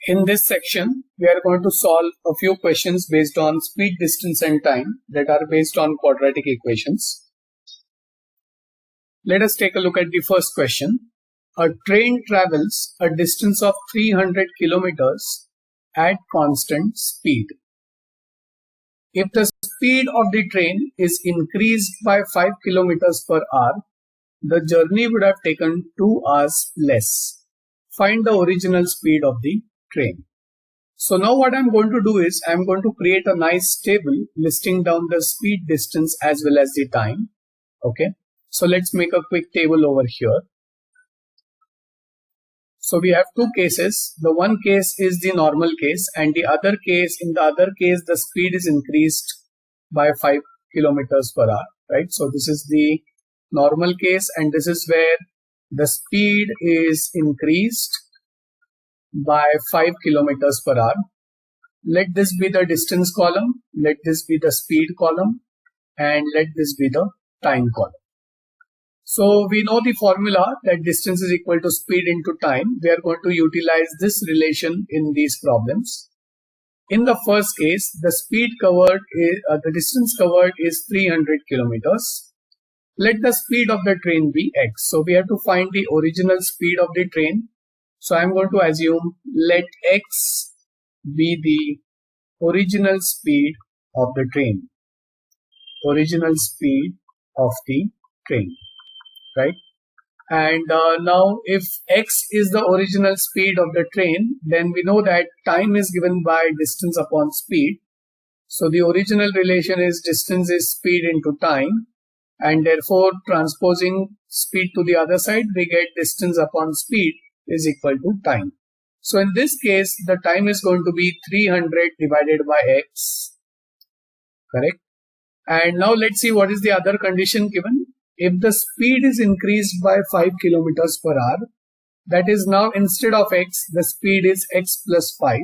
In this section, we are going to solve a few questions based on speed, distance and time that are based on quadratic equations. Let us take a look at the first question. A train travels a distance of 300 kilometers at constant speed. If the speed of the train is increased by 5 kilometers per hour, the journey would have taken 2 hours less. Find the original speed of the train. So now what I'm going to do is I'm going to create a nice table listing down the speed, distance as well as the time. Okay. So let's make a quick table over here. So we have two cases. The one case is the normal case and the other case, in the other case, the speed is increased by 5 kilometers per hour, right? So this is the normal case and this is where the speed is increased by 5 kilometers per hour. Let this be the distance column, let this be the speed column, and let this be the time column. So we know the formula that distance is equal to speed into time. We are going to utilize this relation in these problems. In the first case, the speed covered is, the distance covered is 300 kilometers. Let the speed of the train be x. So we have to find the original speed of the train. So I'm going to assume let x be the original speed of the train. Original speed of the train, right? And now if x is the original speed of the train, then we know that time is given by distance upon speed. So the original relation is distance is speed into time, and therefore transposing speed to the other side, we get distance upon speed is equal to time. So in this case, the time is going to be 300 divided by x, correct? And now let's see what is the other condition given. If the speed is increased by 5 kilometers per hour, that is now instead of x, the speed is x plus 5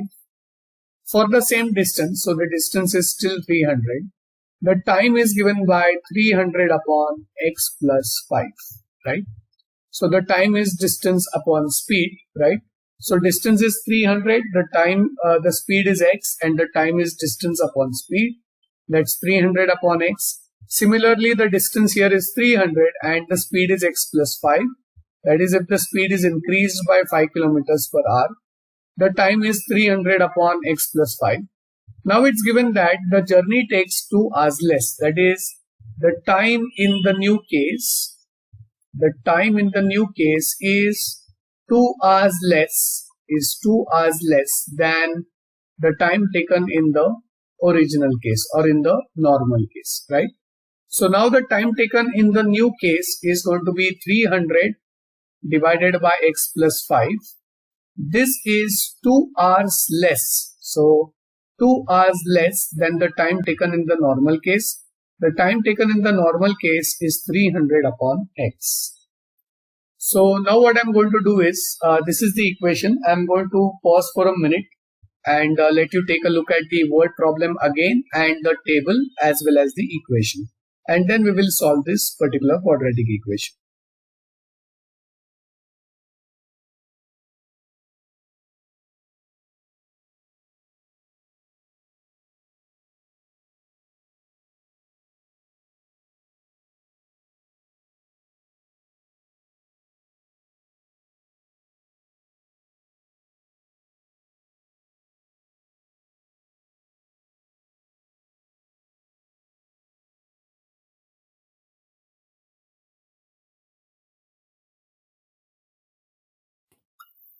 for the same distance. So the distance is still 300. The time is given by 300 upon x plus 5, right? So the time is distance upon speed, right? So distance is 300, the time, the speed is x and the time is distance upon speed. That's 300 upon x. Similarly, the distance here is 300 and the speed is x plus 5. That is, if the speed is increased by 5 kilometers per hour, the time is 300 upon x plus 5. Now it's given that the journey takes 2 hours less. That is, the time in the new case, is 2 hours less, than the time taken in the original case or in the normal case, right? So now the time taken in the new case is going to be 300 divided by x plus 5. This is 2 hours less. So 2 hours less than the time taken in the normal case. The time taken in the normal case is 300 upon x. So now what I'm going to do is, this is the equation. I'm going to pause for a minute and let you take a look at the word problem again and the table as well as the equation. And then we will solve this particular quadratic equation.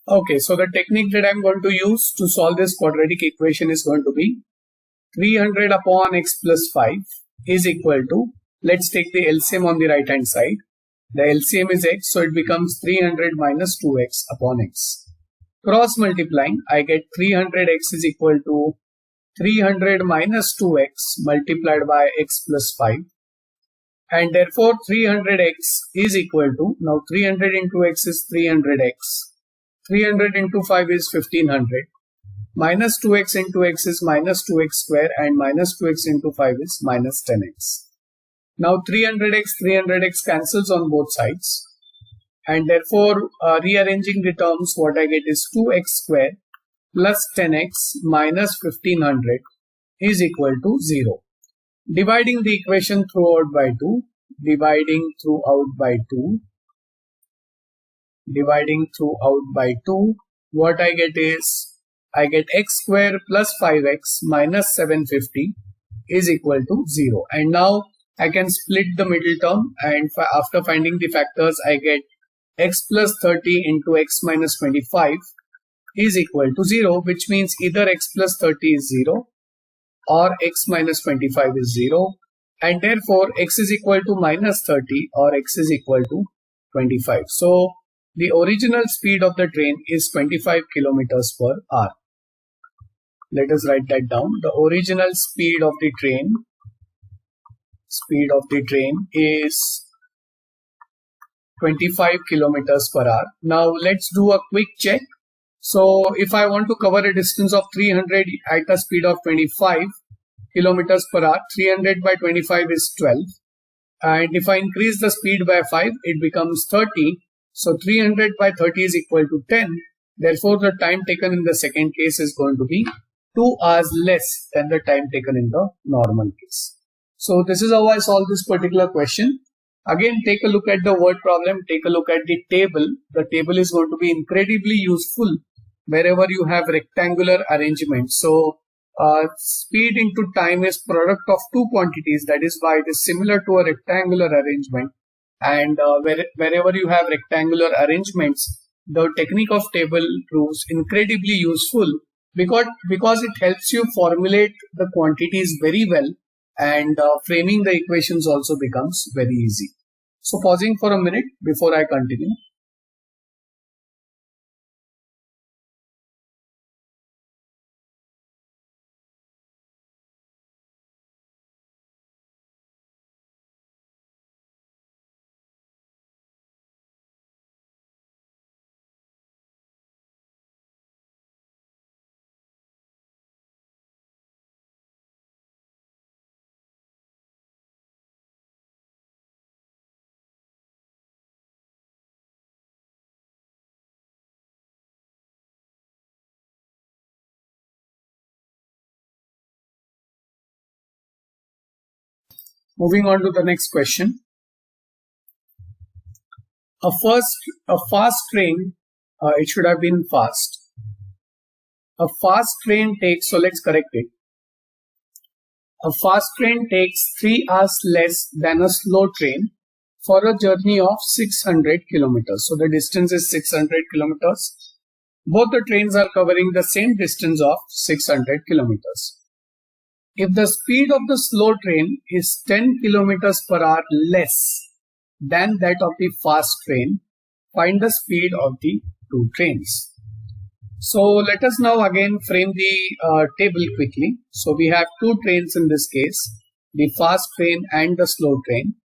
Okay, so the technique that I'm going to use to solve this quadratic equation is going to be 300 upon x plus 5 is equal to, let's take the LCM on the right hand side. The LCM is x, so it becomes 300 minus 2x upon x. Cross multiplying, I get 300x is equal to 300 minus 2x multiplied by x plus 5. And therefore 300x is equal to, now 300 into x is 300x. 300 into 5 is 1500. Minus 2x into x is minus 2x square, and minus 2x into 5 is minus 10x. Now 300x cancels on both sides, and therefore rearranging the terms, what I get is 2x square plus 10x minus 1500 is equal to 0. Dividing the equation throughout by 2, dividing throughout by 2, what I get is, I get x square plus 5x minus 750 is equal to 0. And now I can split the middle term, and after finding the factors, I get x plus 30 into x minus 25 is equal to 0, which means either x plus 30 is 0 or x minus 25 is 0, and therefore x is equal to minus 30 or x is equal to 25. So the original speed of the train is 25 kilometers per hour. Let us write that down. The original speed of the train is 25 kilometers per hour. Now let's do a quick check. So if I want to cover a distance of 300 at a speed of 25 kilometers per hour, 300 by 25 is 12. And if I increase the speed by 5, it becomes 30. So 300 by 30 is equal to 10. Therefore, the time taken in the second case is going to be 2 hours less than the time taken in the normal case. So this is how I solve this particular question. Again, take a look at the word problem, take a look at the table. The table is going to be incredibly useful wherever you have rectangular arrangements. So speed into time is product of two quantities. That is why it is similar to a rectangular arrangement. And wherever you have rectangular arrangements, the technique of table proves incredibly useful because it helps you formulate the quantities very well, and framing the equations also becomes very easy. So pausing for a minute before I continue. Moving on to the next question. A fast train, it should have been fast. A fast train takes, so let's correct it. A fast train takes 3 hours less than a slow train for a journey of 600 kilometers. So the distance is 600 kilometers. Both the trains are covering the same distance of 600 kilometers. If the speed of the slow train is 10 kilometers per hour less than that of the fast train, find the speed of the two trains. So let us now again frame the table quickly. So we have two trains in this case, the fast train and the slow train.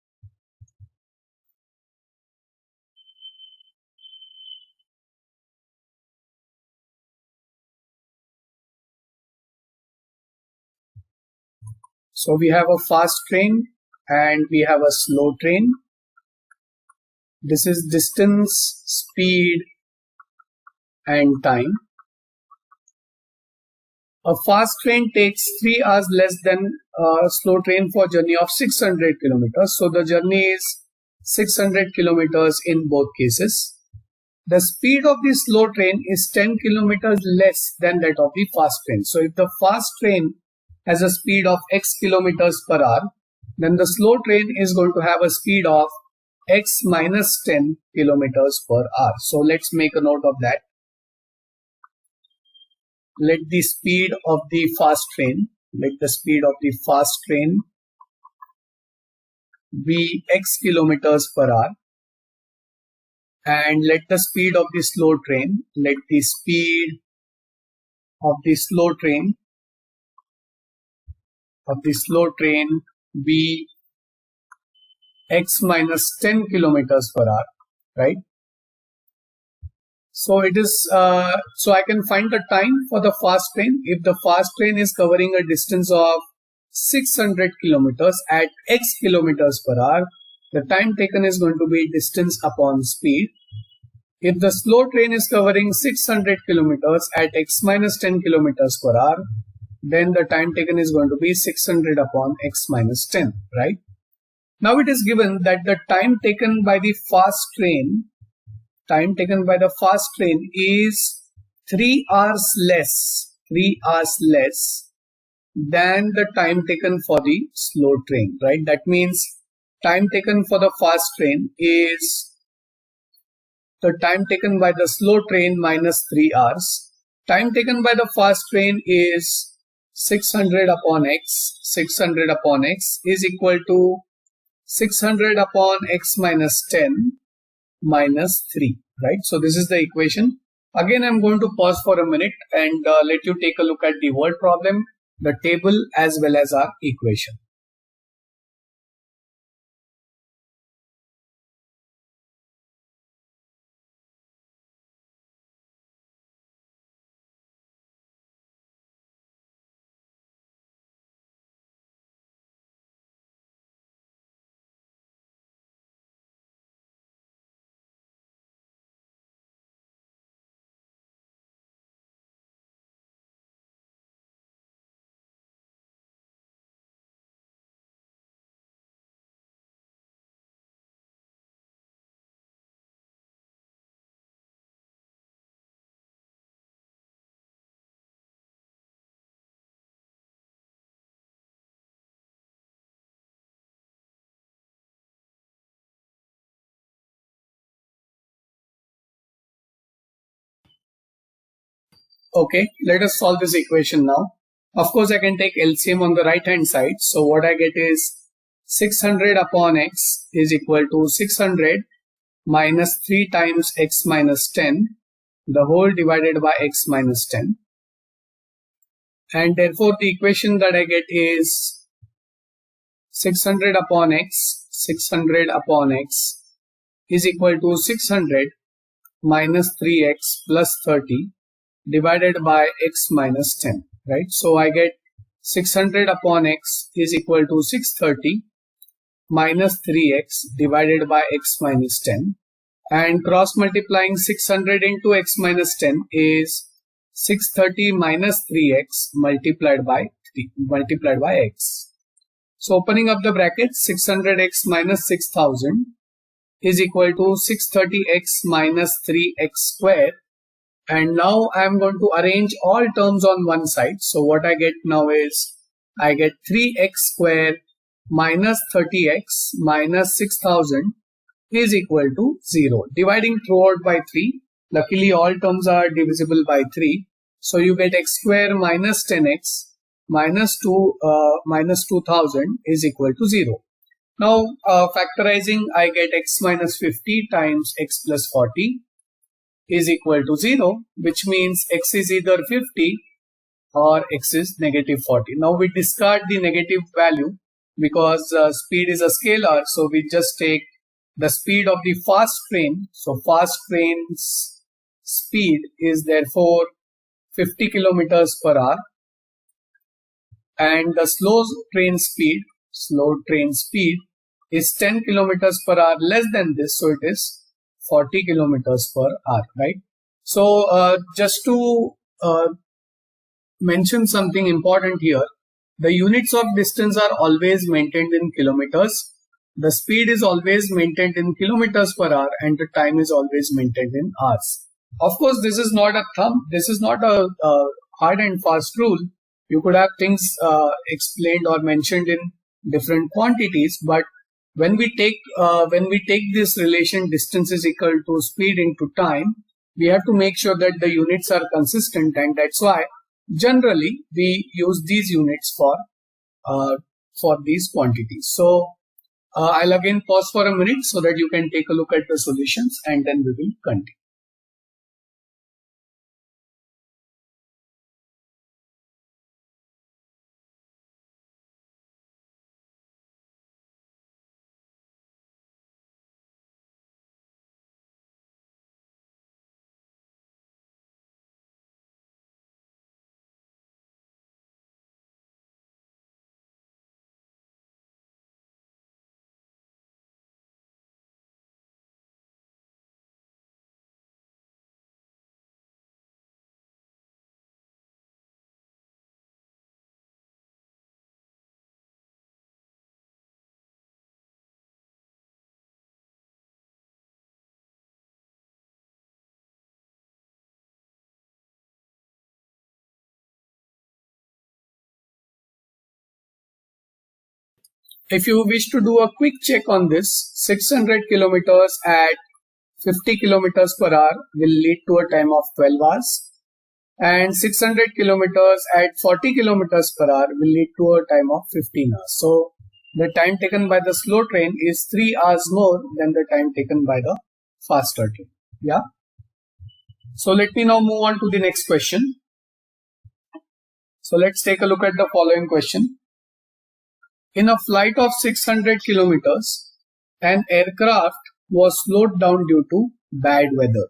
So we have a fast train and we have a slow train. This is distance, speed, and time. A fast train takes 3 hours less than a slow train for a journey of 600 kilometers. So the journey is 600 kilometers in both cases. The speed of the slow train is 10 kilometers less than that of the fast train. So if the fast train has a speed of x kilometers per hour, then the slow train is going to have a speed of x minus 10 kilometers per hour. So let's make a note of that. let the speed of the fast train, be x kilometers per hour, and let the speed of the slow train, be x minus 10 kilometers per hour, right? So it is, so I can find the time for the fast train. If the fast train is covering a distance of 600 kilometers at x kilometers per hour, the time taken is going to be distance upon speed. If the slow train is covering 600 kilometers at x minus 10 kilometers per hour, then the time taken is going to be 600 upon x minus 10, right? Now it is given that the time taken by the fast train is 3 hours less than the time taken for the slow train, right? That means time taken for the fast train is the time taken by the slow train minus 3 hours. Time taken by the fast train is 600 upon x. 600 upon x is equal to 600 upon x minus 10 minus 3, right? So this is the equation. Again, I'm going to pause for a minute and let you take a look at the word problem, the table, as well as our equation. Okay, let us solve this equation now. Of course, I can take LCM on the right hand side. So what I get is 600 upon x is equal to 600 minus 3 times x minus 10, the whole divided by x minus 10. And therefore, the equation that I get is 600 upon x is equal to 600 minus 3x plus 30 divided by x minus 10, right? So I get 600 upon x is equal to 630 minus 3x divided by x minus 10, and cross multiplying 600 into x minus 10 is 630 minus 3x multiplied by x. So opening up the brackets, 600x minus 6000 is equal to 630x minus 3x square. And now I am going to arrange all terms on one side. So what I get now is I get 3x square minus 30x minus 6000 is equal to 0. Dividing throughout by 3. Luckily all terms are divisible by 3. So you get x square minus 10x minus 2000 is equal to 0. Now factorizing, I get x minus 50 times x plus 40 is equal to 0, which means x is either 50 or x is negative 40. Now we discard the negative value because speed is a scalar, so we just take the speed of the fast train. So fast train's speed is therefore 50 kilometers per hour, and the slow train speed is 10 kilometers per hour less than this, so it is 40 kilometers per hour, right? So just to mention something important here, the units of distance are always maintained in kilometers, the speed is always maintained in kilometers per hour, and the time is always maintained in hours. Of course, this is not a thumb, this is not a hard and fast rule. You could have things explained or mentioned in different quantities, but when we take this relation distance is equal to speed into time, we have to make sure that the units are consistent, and that's why generally we use these units for these quantities. So I'll again pause for a minute so that you can take a look at the solutions and then we will continue. If you wish to do a quick check on this, 600 kilometers at 50 kilometers per hour will lead to a time of 12 hours, and 600 kilometers at 40 kilometers per hour will lead to a time of 15 hours. So the time taken by the slow train is 3 hours more than the time taken by the faster train. Yeah. So let me now move on to the next question. So let's take a look at the following question. In a flight of 600 kilometers, an aircraft was slowed down due to bad weather.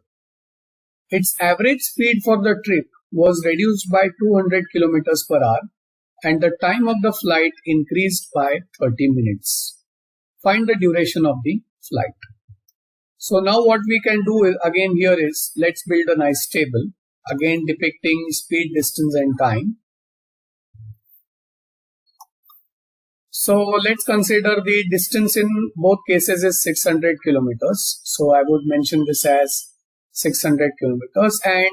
Its average speed for the trip was reduced by 200 kilometers per hour and the time of the flight increased by 30 minutes. Find the duration of the flight. So now what we can do is, again here is, let's build a nice table, again depicting speed, distance and time. So let's consider the distance in both cases is 600 kilometers. So I would mention this as 600 kilometers and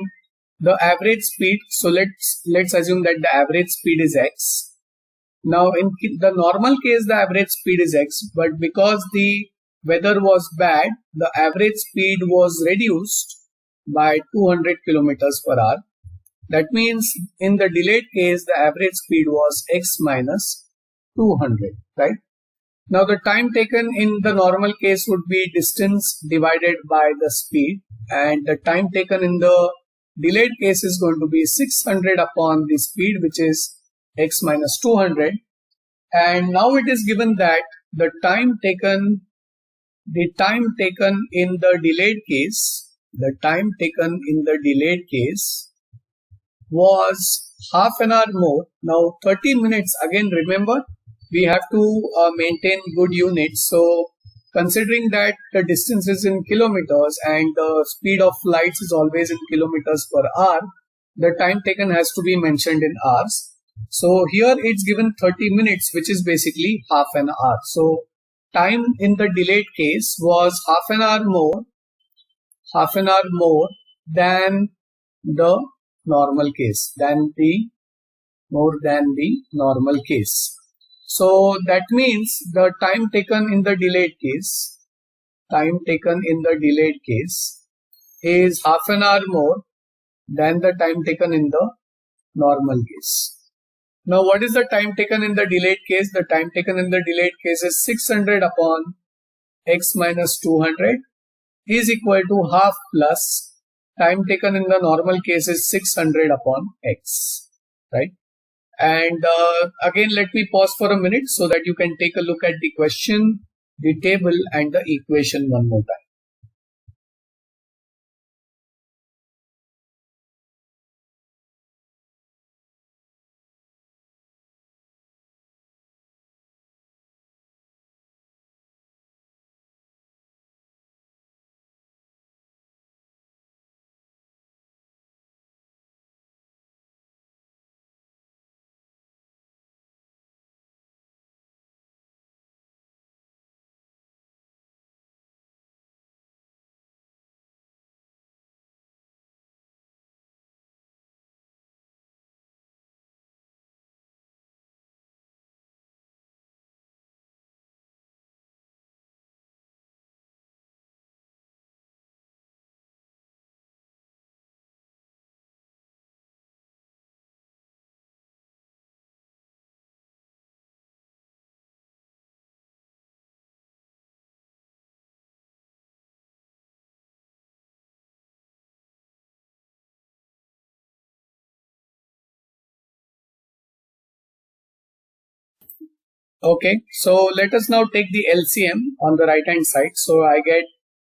the average speed. So let's assume that the average speed is x. Now in the normal case, the average speed is x, but because the weather was bad, the average speed was reduced by 200 kilometers per hour. That means in the delayed case, the average speed was x minus 200, right? Now the time taken in the normal case would be distance divided by the speed, and the time taken in the delayed case is going to be 600 upon the speed, which is x minus 200. And now it is given that the time taken in the delayed case, was half an hour more. Now 30 minutes, again remember, we have to maintain good units. So considering that the distance is in kilometers and the speed of flights is always in kilometers per hour, the time taken has to be mentioned in hours. So here it's given 30 minutes, which is basically half an hour. So time in the delayed case was half an hour more than the normal case, more than the normal case. So that means the time taken in the delayed case is half an hour more than the time taken in the normal case. Now what is the time taken in the delayed case? The time taken in the delayed case is 600 upon x minus 200 is equal to half plus time taken in the normal case is 600 upon x, right? And again, let me pause for a minute so that you can take a look at the question, the table and the equation one more time. Okay, so let us now take the LCM on the right hand side. So I get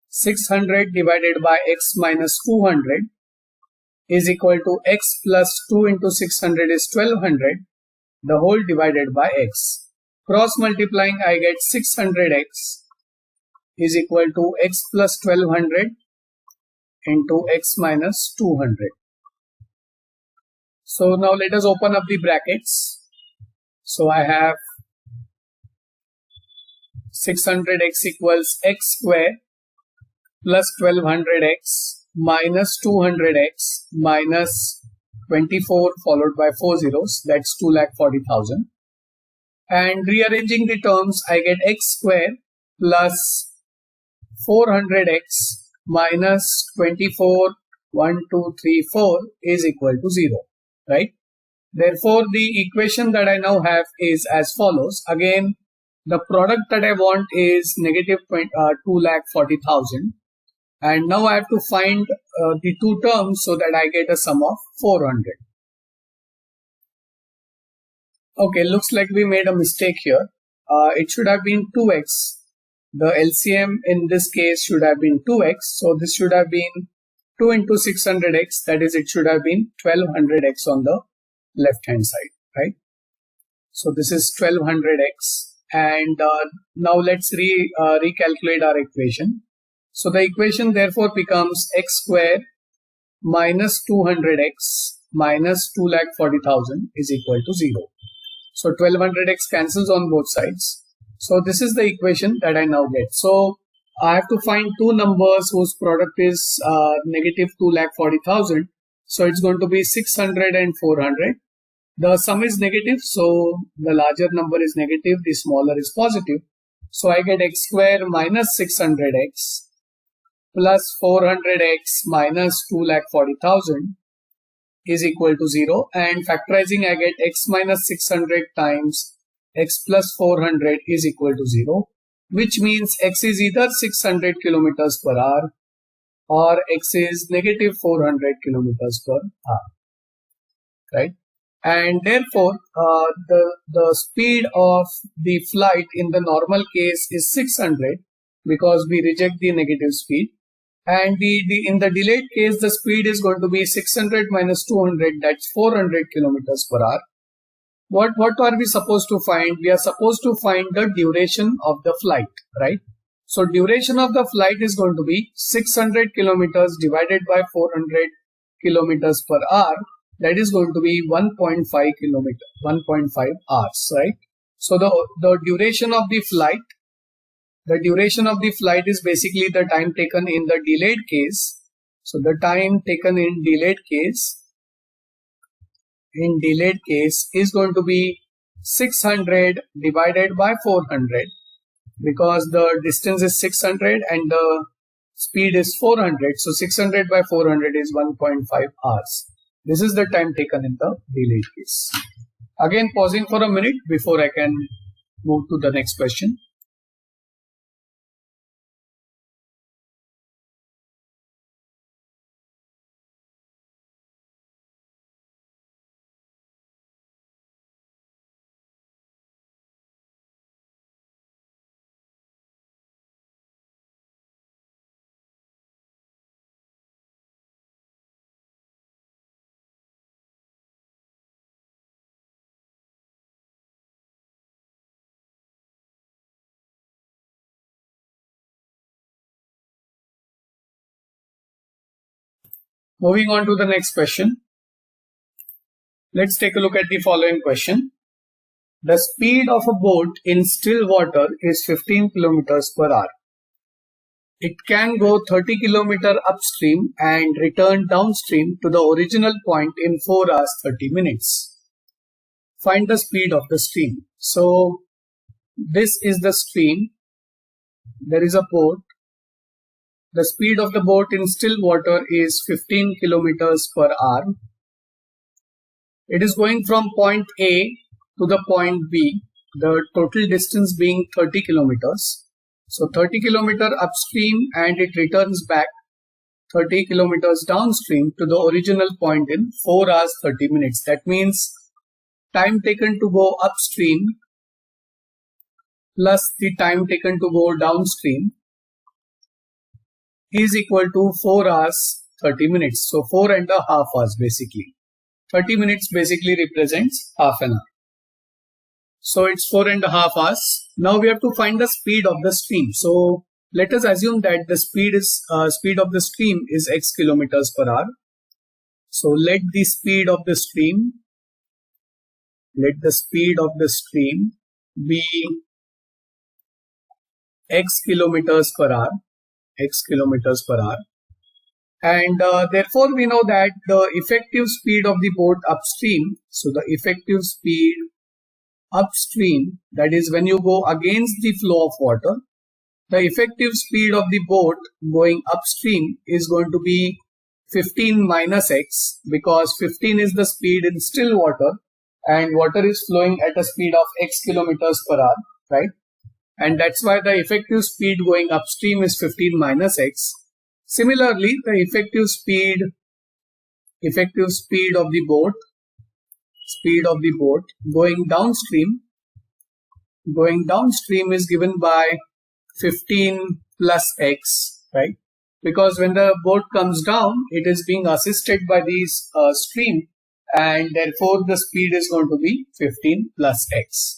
600 divided by x minus 200 is equal to x plus 2 into 600 is 1200, the whole divided by x. Cross multiplying, I get 600x is equal to x plus 1200 into x minus 200. So now let us open up the brackets. So I have 600x equals x square plus 1200x minus 200x minus 24 followed by 4 zeros, that's 2,40,000. And rearranging the terms, I get x square plus 400x minus 24, 1, 2, 3, 4 is equal to 0, right? Therefore, the equation that I now have is as follows. Again, the product that I want is negative 2,40,000. And now I have to find the two terms so that I get a sum of 400. Okay, looks like we made a mistake here. It should have been 2x. The LCM in this case should have been 2x. So this should have been 2 into 600x. That is, it should have been 1200x on the left hand side, right? So this is 1200x. And now let's recalculate our equation. So the equation therefore becomes x square minus 200x minus 2,40,000 is equal to 0. So 1200x cancels on both sides. So this is the equation that I now get. So I have to find two numbers whose product is negative 2,40,000. So it's going to be 600 and 400. The sum is negative, so the larger number is negative, the smaller is positive. So I get x square minus 600x plus 400x minus 2,40,000 is equal to 0. And factorizing, I get x minus 600 times x plus 400 is equal to 0, which means x is either 600 kilometers per hour or x is negative 400 kilometers per hour, right? And therefore, the speed of the flight in the normal case is 600 because we reject the negative speed. And in the delayed case, the speed is going to be 600 minus 200, that's 400 kilometers per hour. What are we supposed to find? We are supposed to find the duration of the flight, right? So duration of the flight is going to be 600 kilometers divided by 400 kilometers per hour. That is going to be 1.5 hours, right? So the duration of the flight is basically the time taken in the delayed case. So the time taken in delayed case is going to be 600 divided by 400 because the distance is 600 and the speed is 400. So 600 by 400 is 1.5 hours. This is the time taken in the delayed case. Again, pausing for a minute before I can move to the next question. Moving on to the next question. Let's take a look at the following question. The speed of a boat in still water is 15 kilometers per hour. It can go 30 kilometers upstream and return downstream to the original point in 4 hours 30 minutes. Find the speed of the stream. So this is the stream. There is a boat. The speed of the boat in still water is 15 kilometers per hour. It is going from point A to the point B, the total distance being 30 kilometers. So 30 kilometers upstream and it returns back 30 kilometers downstream to the original point in 4 hours 30 minutes. That means time taken to go upstream plus the time taken to go downstream is equal to 4 hours 30 minutes. So 4.5 hours basically. 30 minutes basically represents half an hour. So it's 4.5 hours. Now we have to find the speed of the stream. So let us assume that the speed of the stream is x kilometers per hour. So let the speed of the stream be x kilometers per hour. And therefore we know that the effective speed of the boat upstream, so the effective speed upstream, that is when you go against the flow of water, the effective speed of the boat going upstream is going to be 15 minus x, because 15 is the speed in still water and water is flowing at a speed of x kilometers per hour, right? And that's why the effective speed going upstream is 15 minus x. Similarly, the effective speed of the boat going downstream is given by 15 plus x, right? Because when the boat comes down, it is being assisted by this stream, and therefore the speed is going to be 15 plus x.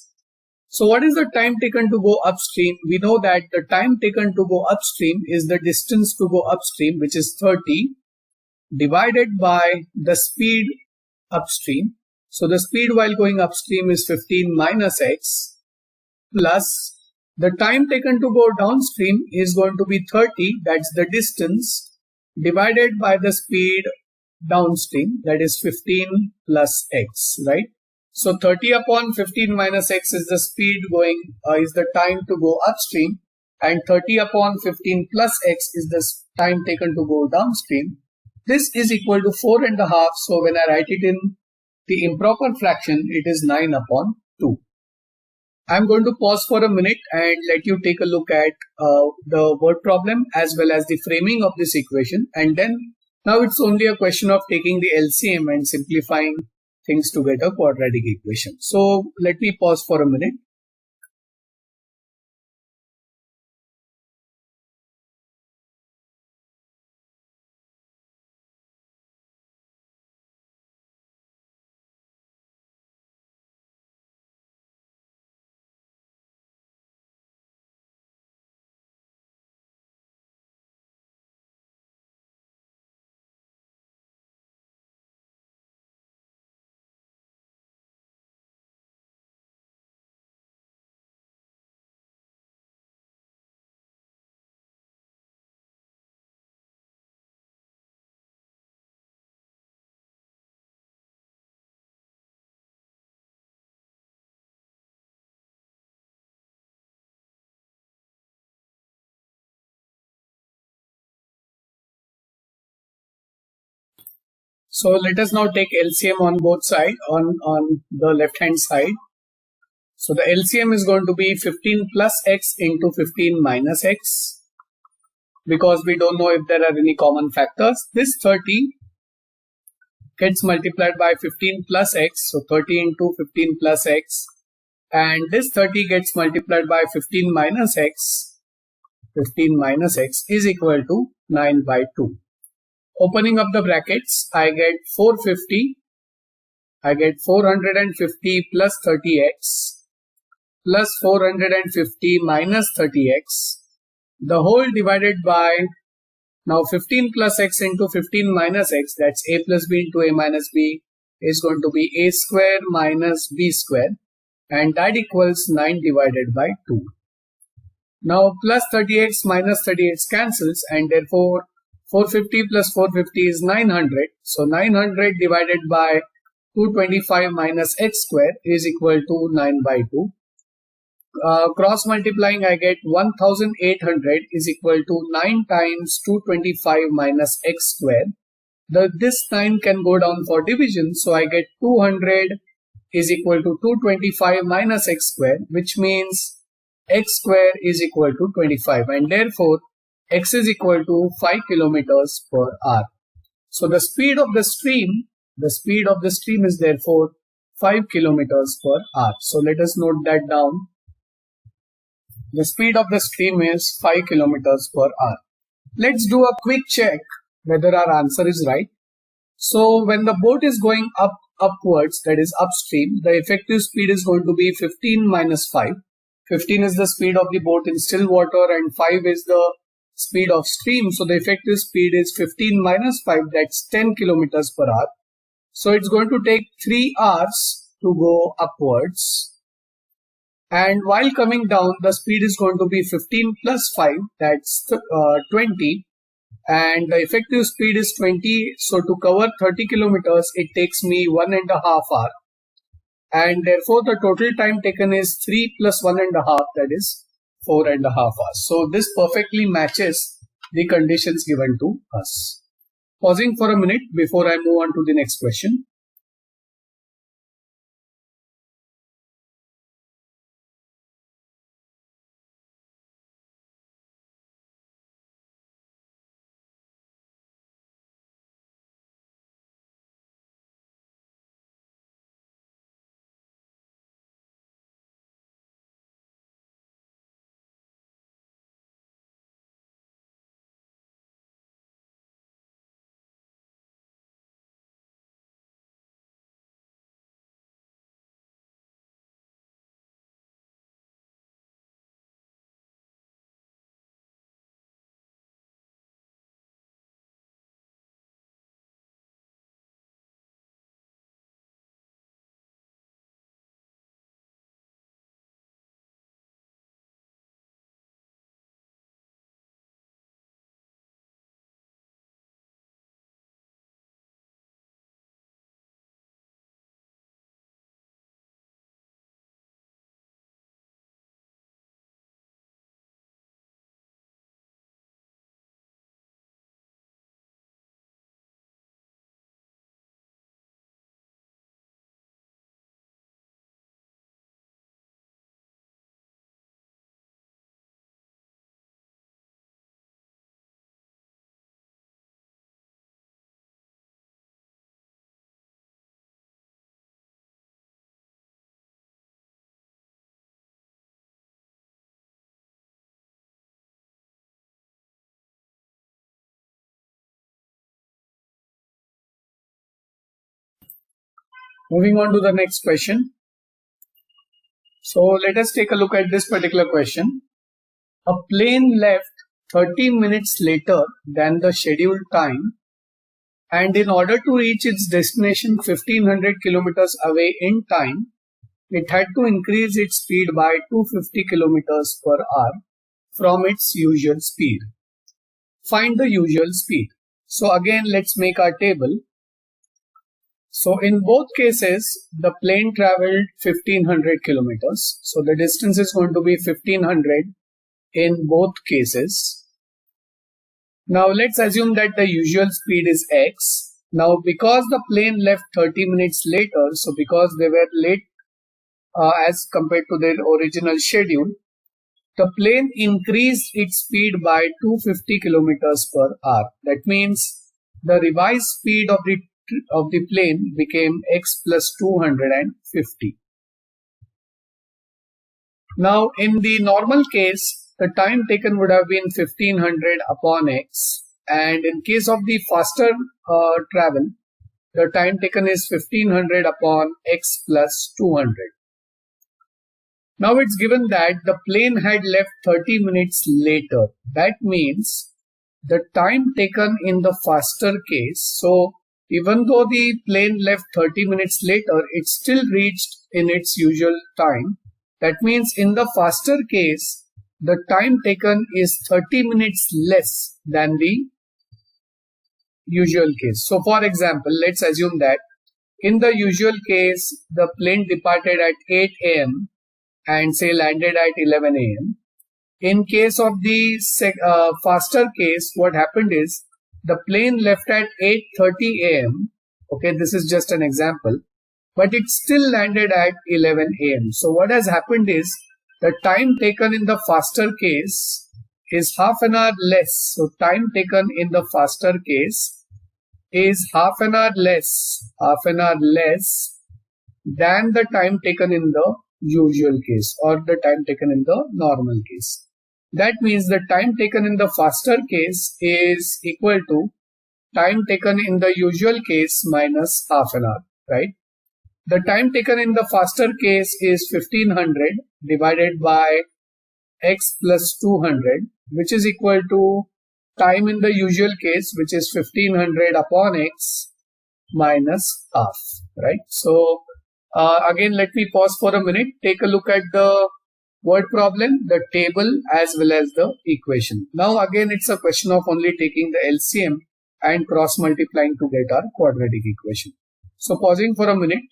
So what is the time taken to go upstream? We know that the time taken to go upstream is the distance to go upstream, which is 30, divided by the speed upstream. So the speed while going upstream is 15 minus x, plus the time taken to go downstream is going to be 30, that's the distance, divided by the speed downstream, that is 15 plus x, right? So 30 upon 15 minus x is the speed is the time to go upstream, and 30 upon 15 plus x is the time taken to go downstream. This is equal to 4.5. So when I write it in the improper fraction, it is 9 upon 2. I'm going to pause for a minute and let you take a look at the word problem as well as the framing of this equation, and then now it's only a question of taking the LCM and simplifying things to get a quadratic equation. So let me pause for a minute. So let us now take LCM on both sides, on the left hand side. So the LCM is going to be 15 plus x into 15 minus x, because we don't know if there are any common factors. This 30 gets multiplied by 15 plus x, so 30 into 15 plus x, and this 30 gets multiplied by 15 minus x is equal to 9 by 2. Opening up the brackets, I get 450 plus 30x plus 450 minus 30x, the whole divided by, now 15 plus x into 15 minus x, that's a plus b into a minus b, is going to be a square minus b square, and that equals 9 divided by 2. Now plus 30x minus 30x cancels, and therefore 450 plus 450 is 900. So 900 divided by 225 minus x square is equal to 9 by 2. Cross multiplying, I get 1800 is equal to 9 times 225 minus x square. This 9 can go down for division, so I get 200 is equal to 225 minus x square, which means x square is equal to 25, and therefore x is equal to 5 kilometers per hour. So the speed of the stream is therefore 5 kilometers per hour. So let us note that down. The speed of the stream is 5 kilometers per hour. Let's do a quick check whether our answer is right. So when the boat is going upwards, that is upstream, the effective speed is going to be 15 minus 5. 15 is the speed of the boat in still water and 5 is the speed of stream. So the effective speed is 15 minus 5, that's 10 kilometers per hour. So it's going to take 3 hours to go upwards. And while coming down, the speed is going to be 15 plus 5, that's 20. And the effective speed is 20. So to cover 30 kilometers, it takes me 1.5 hours. And therefore, the total time taken is 3 plus 1.5, that is 4.5 hours. So this perfectly matches the conditions given to us. Pausing for a minute before I move on to the next question. Moving on to the next question. So let us take a look at this particular question. A plane left 30 minutes later than the scheduled time, and in order to reach its destination 1500 kilometers away in time, it had to increase its speed by 250 kilometers per hour from its usual speed. Find the usual speed. So again, let's make our table. So in both cases, the plane traveled 1500 kilometers. So the distance is going to be 1500 in both cases. Now let's assume that the usual speed is x. Now because the plane left 30 minutes later, so because they were late as compared to their original schedule, the plane increased its speed by 250 kilometers per hour. That means the revised speed of the plane became x plus 250. Now in the normal case, the time taken would have been 1500 upon x, and in case of the faster travel, the time taken is 1500 upon x plus 200. Now it's given that the plane had left 30 minutes later. That means the time taken in the faster case, so even though the plane left 30 minutes later, it still reached in its usual time. That means in the faster case, the time taken is 30 minutes less than the usual case. So for example, let's assume that in the usual case, the plane departed at 8 a.m. and say landed at 11 a.m. In case of the faster case, what happened is the plane left at 8:30 a.m. Okay, this is just an example, but it still landed at 11 a.m. So what has happened is the time taken in the faster case is half an hour less. So time taken in the faster case is half an hour less than the time taken in the usual case or the time taken in the normal case. That means the time taken in the faster case is equal to time taken in the usual case minus half an hour, right? The time taken in the faster case is 1500 divided by x plus 200, which is equal to time in the usual case, which is 1500 upon x minus half, right? So again, let me pause for a minute. Take a look at the word problem, the table as well as the equation. Now again, it's a question of only taking the LCM and cross multiplying to get our quadratic equation. So pausing for a minute.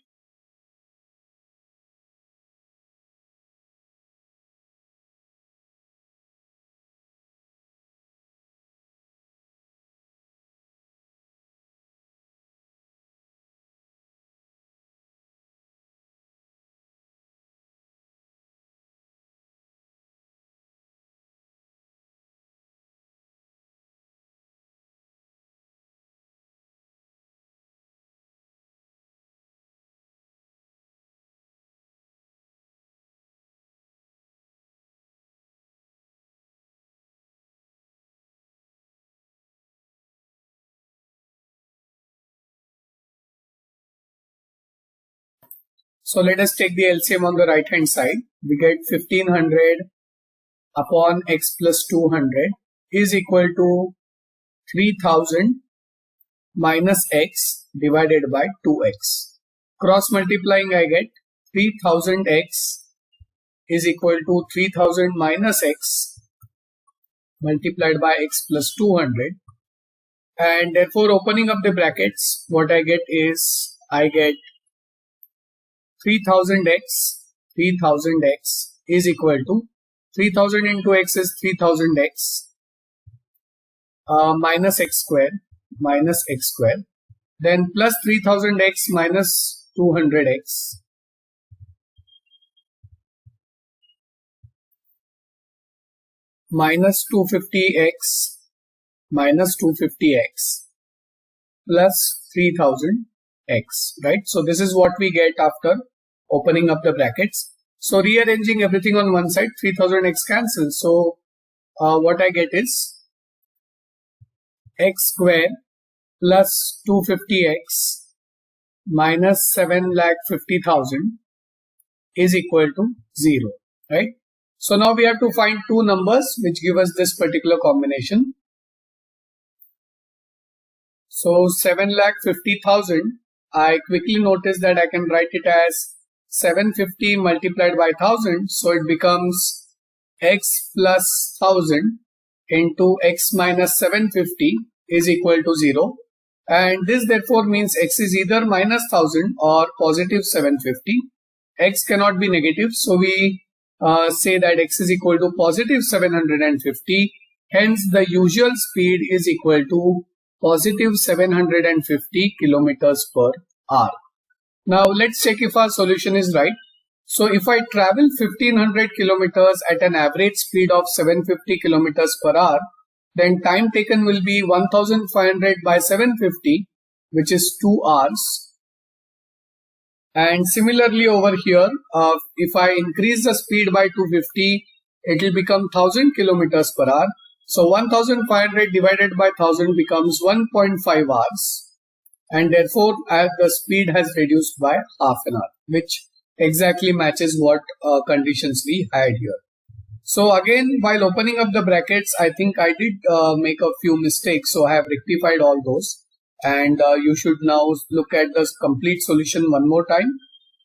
So let us take the LCM on the right hand side. We get 1500 upon x plus 200 is equal to 3000 minus x divided by 2x. Cross multiplying, I get 3000x is equal to 3000 minus x multiplied by x plus 200, and therefore opening up the brackets, what I get is I get 3000x is equal to 3000 into x is 3000x minus x square, then plus 3000x minus 200x minus 250x plus 3000x, right? So this is what we get after opening up the brackets. So rearranging everything on one side, 3000x cancels. So what I get is x square plus 250x minus 7,50,000 is equal to 0, right? So now we have to find two numbers which give us this particular combination. So 7,50,000, I quickly notice that I can write it as 750 multiplied by 1000. So it becomes x plus 1000 into x minus 750 is equal to 0. And this therefore means x is either minus 1000 or positive 750. X cannot be negative. So we say that x is equal to positive 750. Hence the usual speed is equal to positive 750 kilometers per hour. Now let's check if our solution is right. So if I travel 1500 kilometers at an average speed of 750 kilometers per hour, then time taken will be 1500 by 750, which is 2 hours. And similarly over here, if I increase the speed by 250, it will become 1000 kilometers per hour. So 1500 divided by 1000 becomes 1.5 hours. And therefore, the speed has reduced by half an hour, which exactly matches what conditions we had here. So again, while opening up the brackets, I think I did make a few mistakes. So I have rectified all those. And you should now look at the complete solution one more time.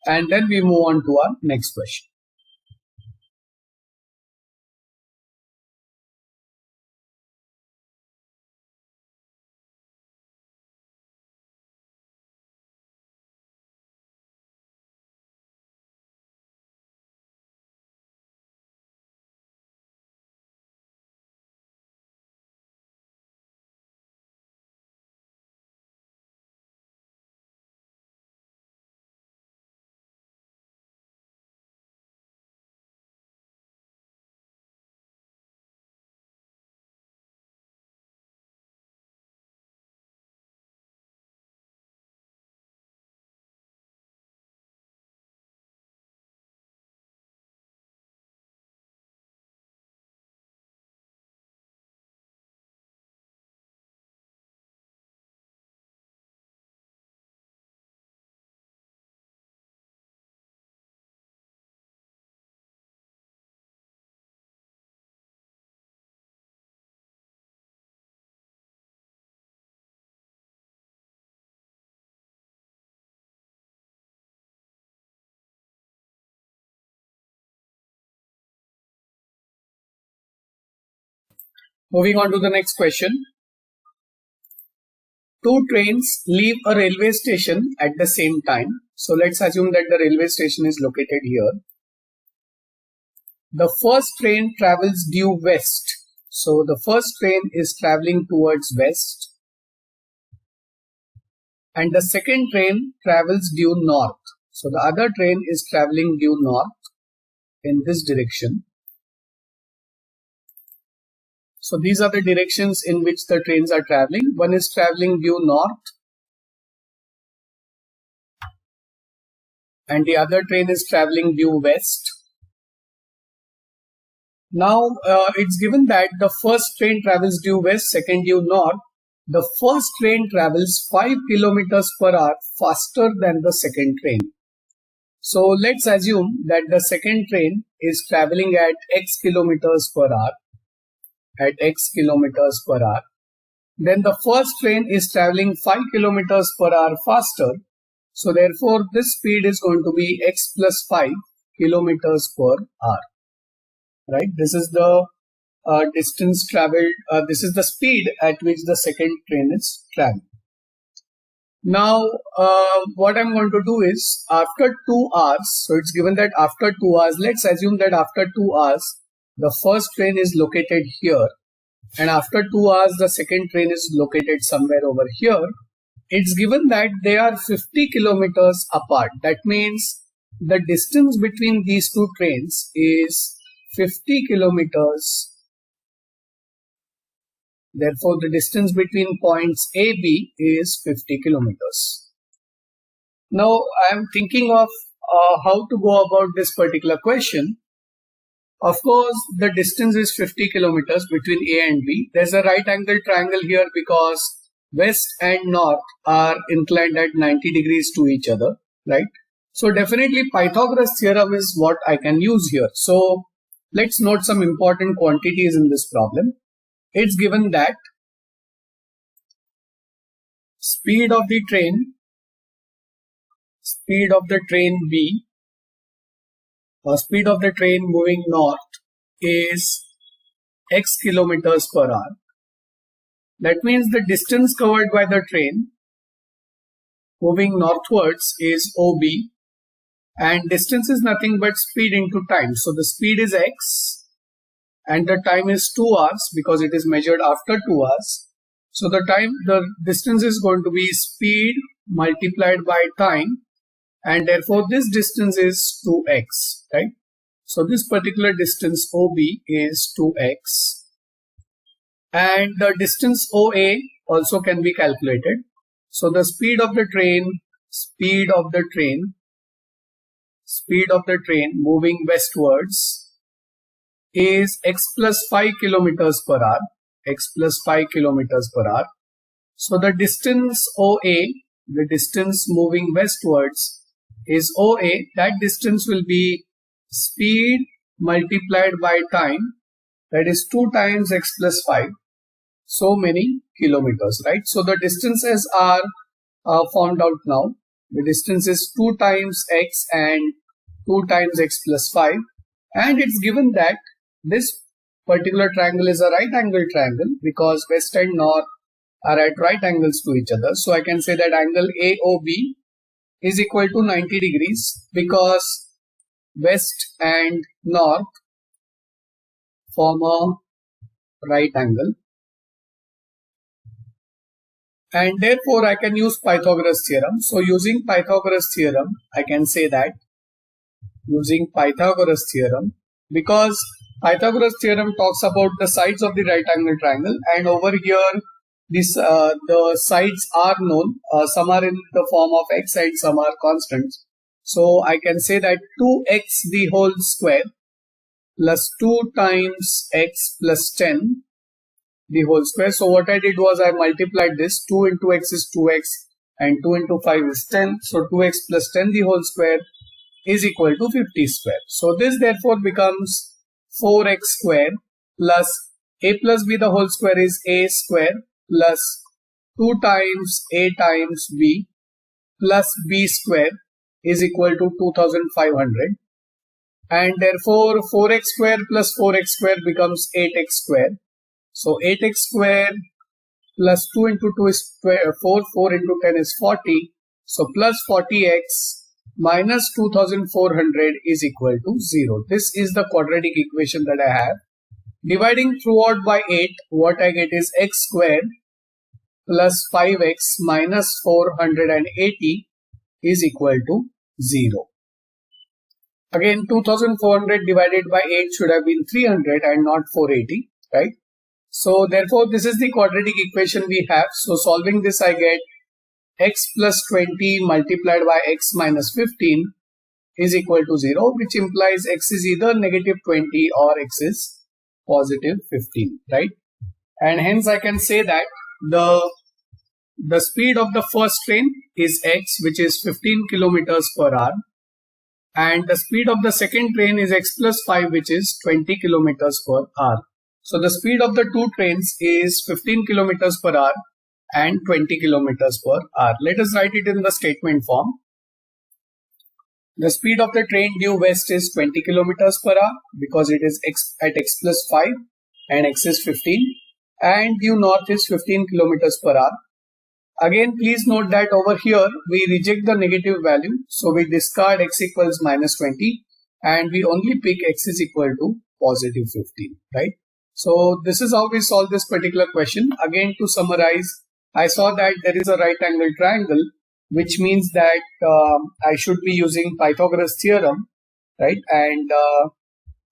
And then we move on to our next question. Moving on to the next question. Two trains leave a railway station at the same time. So let's assume that the railway station is located here. The first train travels due west. So the first train is traveling towards west. And the second train travels due north. So the other train is traveling due north in this direction. So these are the directions in which the trains are traveling. One is traveling due north and the other train is traveling due west. Now it's given that the first train travels due west, second due north. The first train travels 5 kilometers per hour faster than the second train. So let's assume that the second train is traveling at x kilometers per hour. Then the first train is traveling 5 kilometers per hour faster. So therefore this speed is going to be x plus 5 kilometers per hour. Right? This is the distance traveled. This is the speed at which the second train is traveling. Now what I'm going to do is after 2 hours. So it's given that after 2 hours. Let's assume that after 2 hours the first train is located here, and after 2 hours the second train is located somewhere over here. It's given that they are 50 kilometers apart. That means the distance between these two trains is 50 kilometers. Therefore, the distance between points A, B is 50 kilometers. Now, I am thinking of how to go about this particular question. Of course, the distance is 50 kilometers between A and B. There's a right angle triangle here because west and north are inclined at 90 degrees to each other, right? So definitely Pythagoras theorem is what I can use here. So let's note some important quantities in this problem. It's given that speed of the train B, or speed of the train moving north is x kilometers per hour. That means the distance covered by the train moving northwards is OB, and distance is nothing but speed into time. So the speed is x and the time is 2 hours because it is measured after 2 hours. So the distance is going to be speed multiplied by time, and therefore this distance is 2x, right? So this particular distance OB is 2x, and the distance OA also can be calculated. So the speed of the train moving westwards is x plus 5 kilometers per hour. So the distance OA, the distance moving westwards is OA. That distance will be speed multiplied by time, that is 2 times x plus 5, so many kilometers, right? So the distances are formed out now. The distance is 2 times x and 2 times x plus 5, and it's given that this particular triangle is a right angle triangle because west and north are at right angles to each other. So I can say that angle AOB is equal to 90 degrees because west and north form a right angle, and therefore I can use Pythagoras theorem. So using Pythagoras theorem, I can say that because Pythagoras theorem talks about the sides of the right angle triangle, and over here the sides are known. Some are in the form of x and some are constants. So I can say that 2x the whole square plus 2 times x plus 10 the whole square. So what I did was I multiplied this. 2 into x is 2x and 2 into 5 is 10. So 2x plus 10 the whole square is equal to 50 square. So this therefore becomes 4x square plus a plus b the whole square is a square plus 2 times a times b plus b square is equal to 2500, and therefore 4x square plus 4x square becomes 8x square. So 8x square plus 2 into 2 is 4, 4 into 10 is 40. So plus 40x minus 2400 is equal to 0. This is the quadratic equation that I have. Dividing throughout by 8, what I get is x squared plus 5x minus 480 is equal to 0. Again, 2400 divided by 8 should have been 300 and not 480, right? So therefore, this is the quadratic equation we have. So solving this, I get x plus 20 multiplied by x minus 15 is equal to 0, which implies x is either negative 20 or x is positive 15, right? And hence I can say that the speed of the first train is x, which is 15 kilometers per hour, and the speed of the second train is x plus 5, which is 20 kilometers per hour. So the speed of the two trains is 15 kilometers per hour and 20 kilometers per hour. Let us write it in the statement form. The speed of the train due west is 20 kilometers per hour because it is at x plus 5 and x is 15, and due north is 15 kilometers per hour. Again, please note that over here we reject the negative value, so we discard x equals minus 20 and we only pick x is equal to positive 15, right? So this is how we solve this particular question. Again, to summarize, I saw that there is a right angle triangle, which means that I should be using Pythagoras theorem, right? And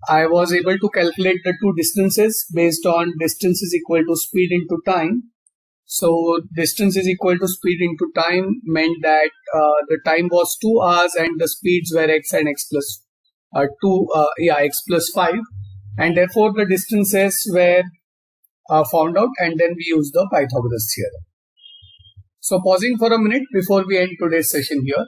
I was able to calculate the two distances based on distance is equal to speed into time. So distance is equal to speed into time meant that the time was 2 hours and the speeds were x and x plus x plus 5, and therefore the distances were found out, and then we use the Pythagoras theorem. So pausing for a minute before we end today's session here.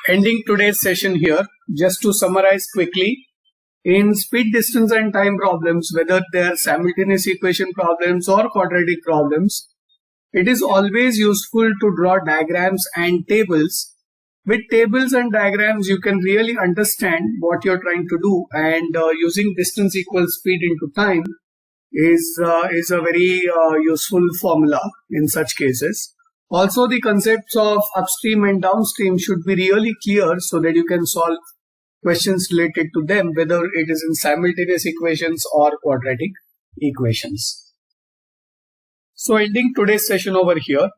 Ending today's session here, just to summarize quickly, in speed, distance and time problems, whether they are simultaneous equation problems or quadratic problems, it is always useful to draw diagrams and tables. With tables and diagrams, you can really understand what you're trying to do, and using distance equals speed into time is a very useful formula in such cases. Also, the concepts of upstream and downstream should be really clear so that you can solve questions related to them, whether it is in simultaneous equations or quadratic equations. So ending today's session over here,